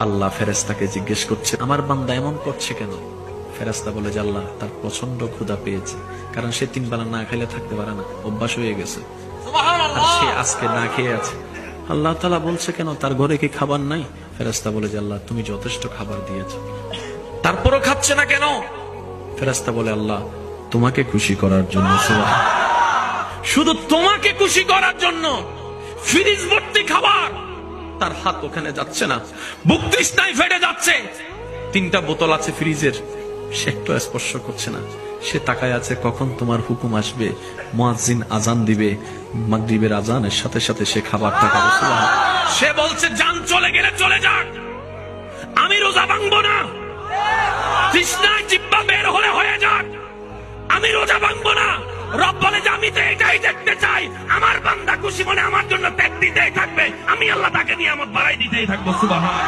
আল্লাহ ফেরেশতাকে জিজ্ঞেস করছে, আমার বান্দা এমন করছে কেন? ফেরেশতা বলে যে আল্লাহ, তার প্রচন্ড ক্ষুধা পেয়েছে, কারণ সে 3 বেলা না খেলে থাকতে পারে না, অভ্যাস হয়ে গেছে। আর সে আজকে না খেয়ে আছে। আল্লাহ তাআলা বলছে কেন, তার ঘরে কি খাবার নাই? ফেরেশতা বলে যে আল্লাহ, তুমি যথেষ্ট খাবার দিয়েছো, তারপরও খাচ্ছে না কেন? ফেরেশতা বলে আল্লাহ, তোমাকে খুশি করার জন্য। শুধু তোমাকে খুশি করার জন্য। ফ্রিজ ভর্তি খাবার, তার হাত ওখানে যাচ্ছে না, বুক তৃষ্ণায় ফেটে যাচ্ছে। 3টা বোতল আছে ফ্রিজের, সে একটু স্পর্শ করছে না। সে তাকায় আছে কখন তোমার হুকুম আসবে, মুয়াজ্জিন আজান দিবে, মাগরিবের আজানের সাথে সাথে সে খাবারটা খাবে। সে বলছে জান চলে গেলে চলে যাক, আমি রোজা ভাঙবো না। তৃষ্ণায় জিহ্বা বের হলে হয়ে যাক, আমি রোজা ভাঙবো না। রব বলে যে আমি তো এটাই দেখতে চাই, আমার বান্দা খুশি মনে আমার জন্য ত্যাগ দিতেই থাকবে, আমি আল্লাহ তাকে নিয়ামত বাড়াই দিতেই থাকবো। সুবহানাল্লাহ।